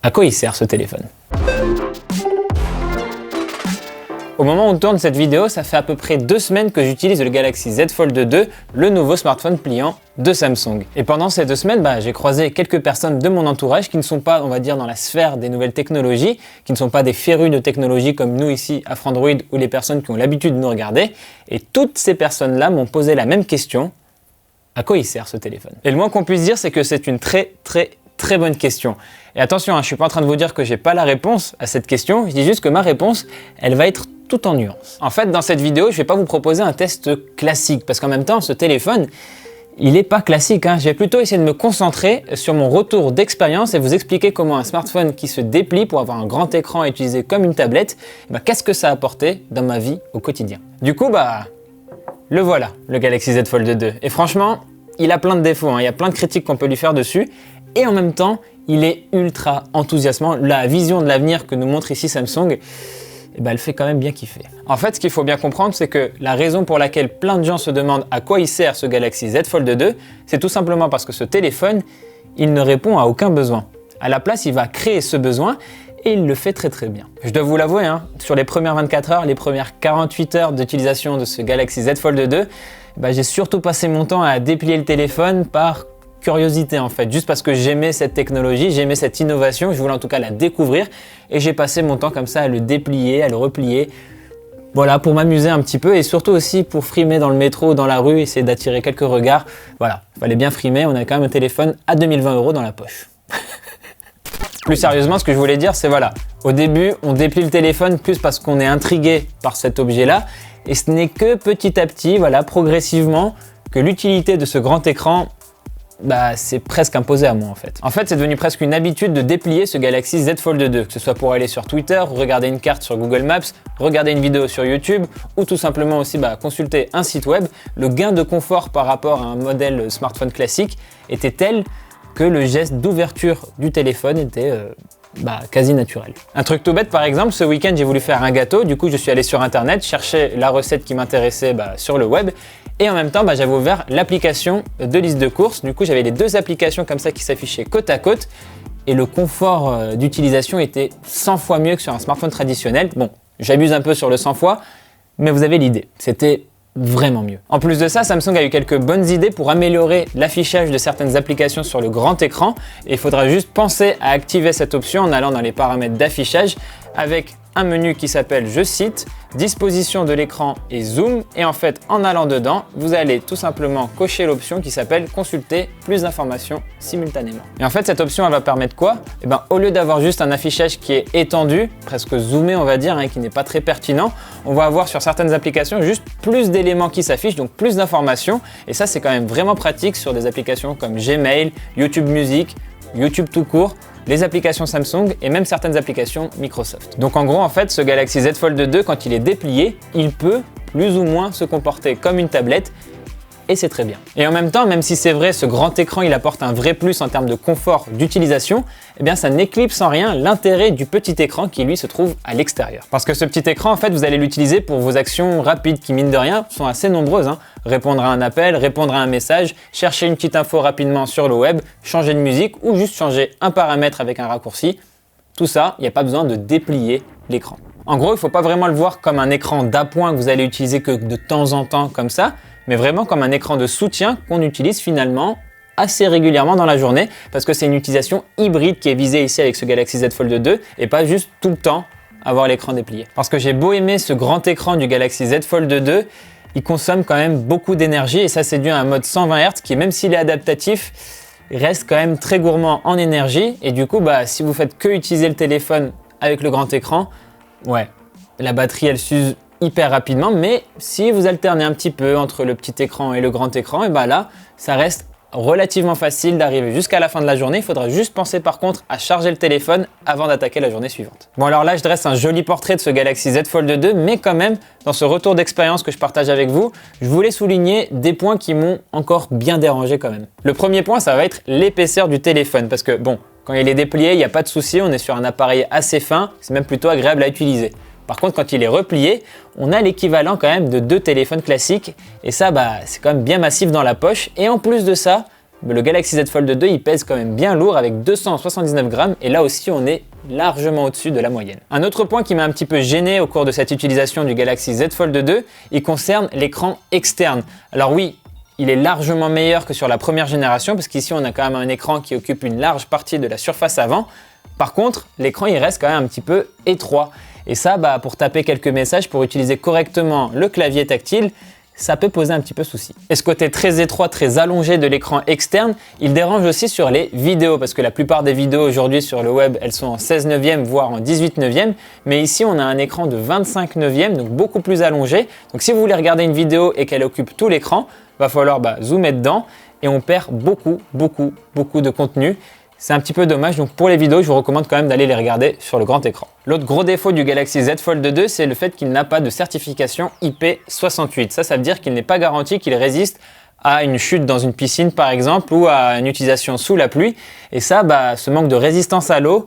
À quoi il sert ce téléphone? Au moment où on tourne cette vidéo, ça fait à peu près 2 semaines que j'utilise le Galaxy Z Fold 2, le nouveau smartphone pliant de Samsung. Et pendant ces 2 semaines, j'ai croisé quelques personnes de mon entourage qui ne sont pas, on va dire, dans la sphère des nouvelles technologies, qui ne sont pas des férus de technologie comme nous ici à Frandroid ou les personnes qui ont l'habitude de nous regarder. Et toutes ces personnes-là m'ont posé la même question: à quoi il sert ce téléphone? Et le moins qu'on puisse dire, c'est que c'est une très bonne question. Et attention, je ne suis pas en train de vous dire que j'ai pas la réponse à cette question, je dis juste que ma réponse, elle va être tout en nuances. En fait, dans cette vidéo, je vais pas vous proposer un test classique, parce qu'en même temps, ce téléphone, il n'est pas classique. Je vais plutôt essayer de me concentrer sur mon retour d'expérience et vous expliquer comment un smartphone qui se déplie pour avoir un grand écran et utilisé comme une tablette, qu'est-ce que ça a apporté dans ma vie au quotidien. Du coup, le voilà, le Galaxy Z Fold 2. Et franchement, il a plein de défauts, il y a plein de critiques qu'on peut lui faire dessus. Et en même temps, il est ultra enthousiasmant. La vision de l'avenir que nous montre ici Samsung, elle fait quand même bien kiffer. En fait, ce qu'il faut bien comprendre, c'est que la raison pour laquelle plein de gens se demandent à quoi il sert ce Galaxy Z Fold 2, c'est tout simplement parce que ce téléphone, il ne répond à aucun besoin. À la place, il va créer ce besoin et il le fait très bien. Je dois vous l'avouer, sur les premières 24 heures, les premières 48 heures d'utilisation de ce Galaxy Z Fold 2, j'ai surtout passé mon temps à déplier le téléphone par curiosité en fait, juste parce que j'aimais cette technologie, j'aimais cette innovation, je voulais en tout cas la découvrir et j'ai passé mon temps comme ça à le déplier, à le replier, voilà, pour m'amuser un petit peu et surtout aussi pour frimer dans le métro, dans la rue, essayer d'attirer quelques regards. Voilà, il fallait bien frimer, on a quand même un téléphone à 2020 € dans la poche. Plus sérieusement, ce que je voulais dire, c'est voilà, au début, on déplie le téléphone plus parce qu'on est intrigué par cet objet-là et ce n'est que petit à petit, voilà, progressivement, que l'utilité de ce grand écran c'est presque imposé à moi en fait. En fait, c'est devenu presque une habitude de déplier ce Galaxy Z Fold 2, que ce soit pour aller sur Twitter, regarder une carte sur Google Maps, regarder une vidéo sur YouTube ou tout simplement aussi consulter un site web. Le gain de confort par rapport à un modèle smartphone classique était tel que le geste d'ouverture du téléphone était quasi naturel. Un truc tout bête par exemple, ce week-end j'ai voulu faire un gâteau, du coup je suis allé sur internet chercher la recette qui m'intéressait sur le web et en même temps j'avais ouvert l'application de liste de courses, du coup j'avais les 2 applications comme ça qui s'affichaient côte à côte et le confort d'utilisation était 100 fois mieux que sur un smartphone traditionnel. Bon, j'abuse un peu sur le 100 fois, mais vous avez l'idée, c'était vraiment mieux. En plus de ça, Samsung a eu quelques bonnes idées pour améliorer l'affichage de certaines applications sur le grand écran et il faudra juste penser à activer cette option en allant dans les paramètres d'affichage avec un menu qui s'appelle, je cite, disposition de l'écran et zoom et en fait en allant dedans, vous allez tout simplement cocher l'option qui s'appelle consulter plus d'informations simultanément. Et en fait cette option elle va permettre quoi? Au lieu d'avoir juste un affichage qui est étendu, presque zoomé on va dire, qui n'est pas très pertinent, on va avoir sur certaines applications juste plus d'éléments qui s'affichent, donc plus d'informations et ça c'est quand même vraiment pratique sur des applications comme Gmail, YouTube Music, YouTube tout court, les applications Samsung et même certaines applications Microsoft. Donc en gros en fait ce Galaxy Z Fold 2 quand il est déplié, il peut plus ou moins se comporter comme une tablette et c'est très bien. Et en même temps, même si c'est vrai, ce grand écran il apporte un vrai plus en termes de confort d'utilisation, ça n'éclipse en rien l'intérêt du petit écran qui lui se trouve à l'extérieur. Parce que ce petit écran en fait vous allez l'utiliser pour vos actions rapides qui mine de rien sont assez nombreuses. Répondre à un appel, répondre à un message, chercher une petite info rapidement sur le web, changer de musique ou juste changer un paramètre avec un raccourci. Tout ça, il n'y a pas besoin de déplier l'écran. En gros, il ne faut pas vraiment le voir comme un écran d'appoint que vous allez utiliser que de temps en temps comme ça, mais vraiment comme un écran de soutien qu'on utilise finalement assez régulièrement dans la journée parce que c'est une utilisation hybride qui est visée ici avec ce Galaxy Z Fold 2 et pas juste tout le temps avoir l'écran déplié. Parce que j'ai beau aimer ce grand écran du Galaxy Z Fold 2, il consomme quand même beaucoup d'énergie et ça c'est dû à un mode 120 Hz qui même s'il est adaptatif, reste quand même très gourmand en énergie et du coup si vous faites que utiliser le téléphone avec le grand écran, la batterie elle s'use hyper rapidement, mais si vous alternez un petit peu entre le petit écran et le grand écran, là ça reste relativement facile d'arriver jusqu'à la fin de la journée. Il faudra juste penser par contre à charger le téléphone avant d'attaquer la journée suivante. Bon alors là je dresse un joli portrait de ce Galaxy Z Fold 2, mais quand même dans ce retour d'expérience que je partage avec vous, je voulais souligner des points qui m'ont encore bien dérangé quand même. Le premier point ça va être l'épaisseur du téléphone parce que bon, quand il est déplié il n'y a pas de souci, on est sur un appareil assez fin, c'est même plutôt agréable à utiliser. Par contre, quand il est replié, on a l'équivalent quand même de 2 téléphones classiques et ça, c'est quand même bien massif dans la poche. Et en plus de ça, le Galaxy Z Fold 2 il pèse quand même bien lourd avec 279 grammes et là aussi on est largement au-dessus de la moyenne. Un autre point qui m'a un petit peu gêné au cours de cette utilisation du Galaxy Z Fold 2, il concerne l'écran externe. Alors oui, il est largement meilleur que sur la première génération parce qu'ici on a quand même un écran qui occupe une large partie de la surface avant. Par contre, l'écran il reste quand même un petit peu étroit. Et ça, pour taper quelques messages, pour utiliser correctement le clavier tactile, ça peut poser un petit peu souci. Et ce côté très étroit, très allongé de l'écran externe, il dérange aussi sur les vidéos, parce que la plupart des vidéos aujourd'hui sur le web, elles sont en 16 neuvième, voire en 18 neuvième, mais ici on a un écran de 25 neuvième, donc beaucoup plus allongé. Donc si vous voulez regarder une vidéo et qu'elle occupe tout l'écran, va falloir zoomer dedans, et on perd beaucoup de contenu. C'est un petit peu dommage, donc pour les vidéos, je vous recommande quand même d'aller les regarder sur le grand écran. L'autre gros défaut du Galaxy Z Fold 2, c'est le fait qu'il n'a pas de certification IP68. Ça veut dire qu'il n'est pas garanti qu'il résiste à une chute dans une piscine par exemple, ou à une utilisation sous la pluie. Et ça, ce manque de résistance à l'eau,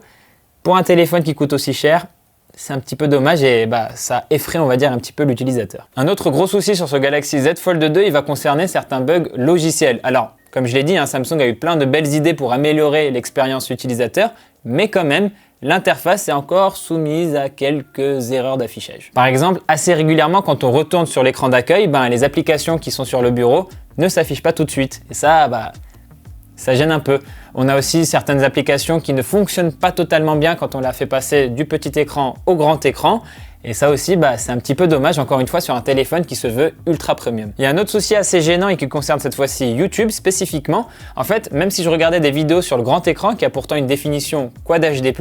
pour un téléphone qui coûte aussi cher, c'est un petit peu dommage et ça effraie, on va dire, un petit peu l'utilisateur. Un autre gros souci sur ce Galaxy Z Fold 2, il va concerner certains bugs logiciels. Alors, comme je l'ai dit, Samsung a eu plein de belles idées pour améliorer l'expérience utilisateur, mais quand même, l'interface est encore soumise à quelques erreurs d'affichage. Par exemple, assez régulièrement, quand on retourne sur l'écran d'accueil, les applications qui sont sur le bureau ne s'affichent pas tout de suite. Et ça, ça gêne un peu. On a aussi certaines applications qui ne fonctionnent pas totalement bien quand on la fait passer du petit écran au grand écran. Et ça aussi, c'est un petit peu dommage, encore une fois, sur un téléphone qui se veut ultra premium. Il y a un autre souci assez gênant et qui concerne cette fois-ci YouTube spécifiquement. En fait, même si je regardais des vidéos sur le grand écran, qui a pourtant une définition Quad HD+,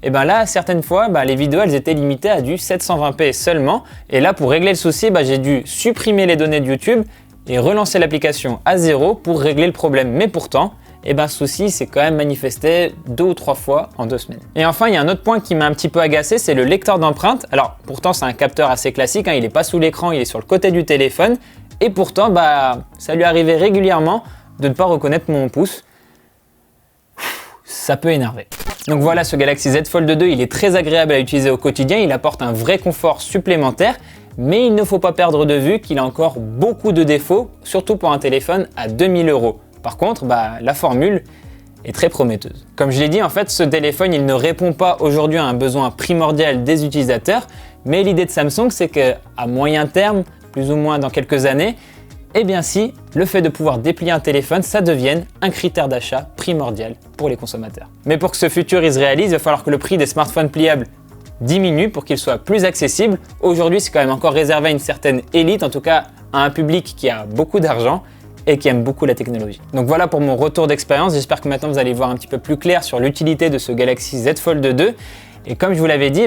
et là, certaines fois, les vidéos, elles étaient limitées à du 720p seulement. Et là, pour régler le souci, j'ai dû supprimer les données de YouTube et relancer l'application à zéro pour régler le problème. Mais pourtant, ce souci s'est quand même manifesté 2 ou 3 fois en 2 semaines. Et enfin, il y a un autre point qui m'a un petit peu agacé, c'est le lecteur d'empreintes. Alors, pourtant, c'est un capteur assez classique, il n'est pas sous l'écran, il est sur le côté du téléphone. Et pourtant, ça lui arrivait régulièrement de ne pas reconnaître mon pouce. Ça peut énerver. Donc voilà, ce Galaxy Z Fold 2, il est très agréable à utiliser au quotidien, il apporte un vrai confort supplémentaire. Mais il ne faut pas perdre de vue qu'il a encore beaucoup de défauts, surtout pour un téléphone à 2000 €. Par contre, la formule est très prometteuse. Comme je l'ai dit, en fait, ce téléphone, il ne répond pas aujourd'hui à un besoin primordial des utilisateurs, mais l'idée de Samsung, c'est qu'à moyen terme, plus ou moins dans quelques années, si le fait de pouvoir déplier un téléphone, ça devienne un critère d'achat primordial pour les consommateurs. Mais pour que ce futur il se réalise, il va falloir que le prix des smartphones pliables diminue pour qu'il soit plus accessible. Aujourd'hui, c'est quand même encore réservé à une certaine élite, en tout cas à un public qui a beaucoup d'argent et qui aime beaucoup la technologie. Donc voilà pour mon retour d'expérience. J'espère que maintenant vous allez voir un petit peu plus clair sur l'utilité de ce Galaxy Z Fold 2. Et comme je vous l'avais dit,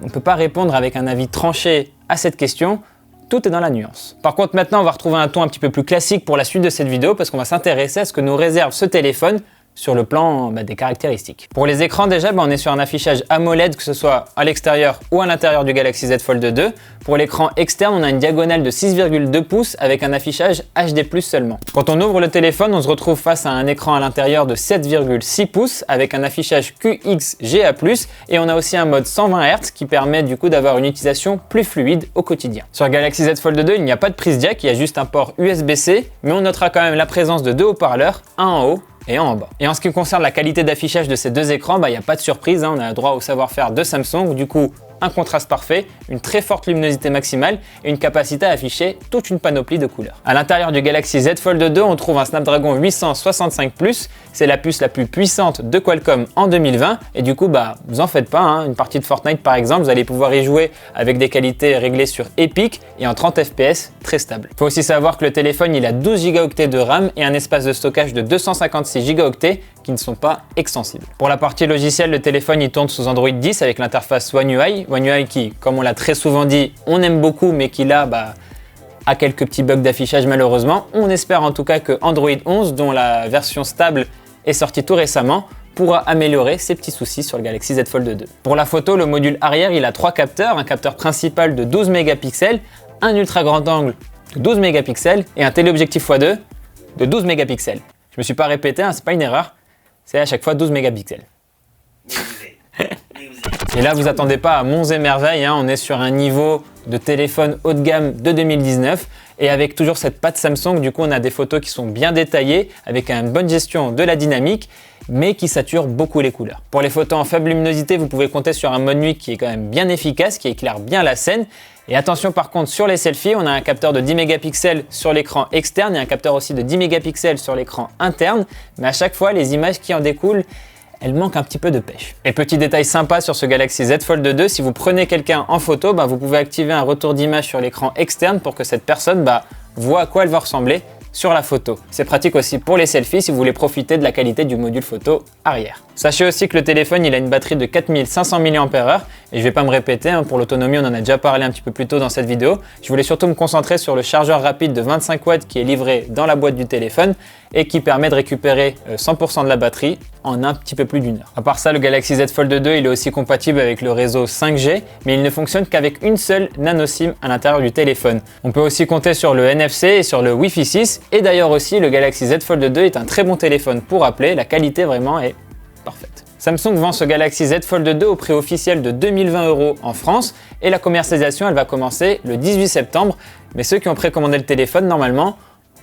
on ne peut pas répondre avec un avis tranché à cette question. Tout est dans la nuance. Par contre, maintenant, on va retrouver un ton un petit peu plus classique pour la suite de cette vidéo parce qu'on va s'intéresser à ce que nous réserve ce téléphone sur le plan des caractéristiques. Pour les écrans déjà, on est sur un affichage AMOLED, que ce soit à l'extérieur ou à l'intérieur du Galaxy Z Fold 2. Pour l'écran externe, on a une diagonale de 6,2 pouces avec un affichage HD+ seulement. Quand on ouvre le téléphone, on se retrouve face à un écran à l'intérieur de 7,6 pouces avec un affichage QXGA+, et on a aussi un mode 120 Hz qui permet du coup d'avoir une utilisation plus fluide au quotidien. Sur Galaxy Z Fold 2, il n'y a pas de prise jack, il y a juste un port USB-C, mais on notera quand même la présence de 2 haut-parleurs, un en haut et un en bas. Et en ce qui concerne la qualité d'affichage de ces deux écrans, il n'y a pas de surprise, on a droit au savoir-faire de Samsung, du coup un contraste parfait, une très forte luminosité maximale et une capacité à afficher toute une panoplie de couleurs. À l'intérieur du Galaxy Z Fold 2, on trouve un Snapdragon 865+, c'est la puce la plus puissante de Qualcomm en 2020 et du coup vous en faites pas, une partie de Fortnite par exemple, vous allez pouvoir y jouer avec des qualités réglées sur Epic et en 30 fps très stable. Il faut aussi savoir que le téléphone il a 12 Go de RAM et un espace de stockage de 256 Go qui ne sont pas extensibles. Pour la partie logicielle, le téléphone il tourne sous Android 10 avec l'interface One UI. One UI qui, comme on l'a très souvent dit, on aime beaucoup mais qui là a quelques petits bugs d'affichage malheureusement. On espère en tout cas que Android 11, dont la version stable est sortie tout récemment, pourra améliorer ces petits soucis sur le Galaxy Z Fold 2. Pour la photo, le module arrière il a 3 capteurs, un capteur principal de 12 mégapixels, un ultra grand angle de 12 mégapixels et un téléobjectif x2 de 12 mégapixels. Je me suis pas répété, c'est pas une erreur, c'est à chaque fois 12 mégapixels. Et là, vous attendez pas à monts et merveilles, on est sur un niveau de téléphone haut de gamme de 2019. Et avec toujours cette patte Samsung, du coup on a des photos qui sont bien détaillées, avec une bonne gestion de la dynamique, mais qui sature beaucoup les couleurs. Pour les photos en faible luminosité, vous pouvez compter sur un mode nuit qui est quand même bien efficace, qui éclaire bien la scène. Et attention par contre sur les selfies, on a un capteur de 10 mégapixels sur l'écran externe et un capteur aussi de 10 mégapixels sur l'écran interne, mais à chaque fois les images qui en découlent, elles manquent un petit peu de pêche. Et petit détail sympa sur ce Galaxy Z Fold 2, si vous prenez quelqu'un en photo, vous pouvez activer un retour d'image sur l'écran externe pour que cette personne voit à quoi elle va ressembler sur la photo. C'est pratique aussi pour les selfies si vous voulez profiter de la qualité du module photo arrière. Sachez aussi que le téléphone il a une batterie de 4500 mAh et je vais pas me répéter, pour l'autonomie on en a déjà parlé un petit peu plus tôt dans cette vidéo. Je voulais surtout me concentrer sur le chargeur rapide de 25 watts qui est livré dans la boîte du téléphone et qui permet de récupérer 100% de la batterie en un petit peu plus d'une heure. À part ça, le Galaxy Z Fold 2 il est aussi compatible avec le réseau 5G, mais il ne fonctionne qu'avec une seule nano SIM à l'intérieur du téléphone. On peut aussi compter sur le NFC et sur le Wi-Fi 6 et d'ailleurs aussi le Galaxy Z Fold 2 est un très bon téléphone pour appeler, la qualité vraiment est parfaite. Samsung vend ce Galaxy Z Fold 2 au prix officiel de 2020 € en France et la commercialisation elle va commencer le 18 septembre, mais ceux qui ont précommandé le téléphone normalement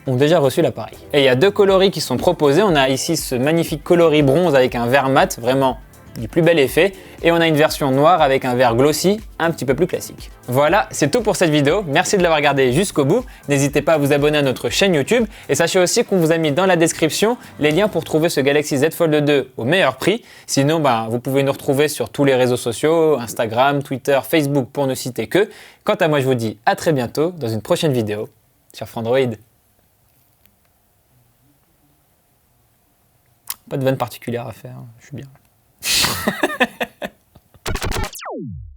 ont déjà reçu l'appareil. Et il y a deux coloris qui sont proposés, on a ici ce magnifique coloris bronze avec un vert mat, vraiment du plus bel effet, et on a une version noire avec un vert glossy, un petit peu plus classique. Voilà, c'est tout pour cette vidéo, merci de l'avoir regardé jusqu'au bout, n'hésitez pas à vous abonner à notre chaîne YouTube, et sachez aussi qu'on vous a mis dans la description les liens pour trouver ce Galaxy Z Fold 2 au meilleur prix, sinon vous pouvez nous retrouver sur tous les réseaux sociaux, Instagram, Twitter, Facebook pour ne citer que. Quant à moi je vous dis à très bientôt dans une prochaine vidéo sur Frandroid. Pas de vanne particulière à faire, je suis bien.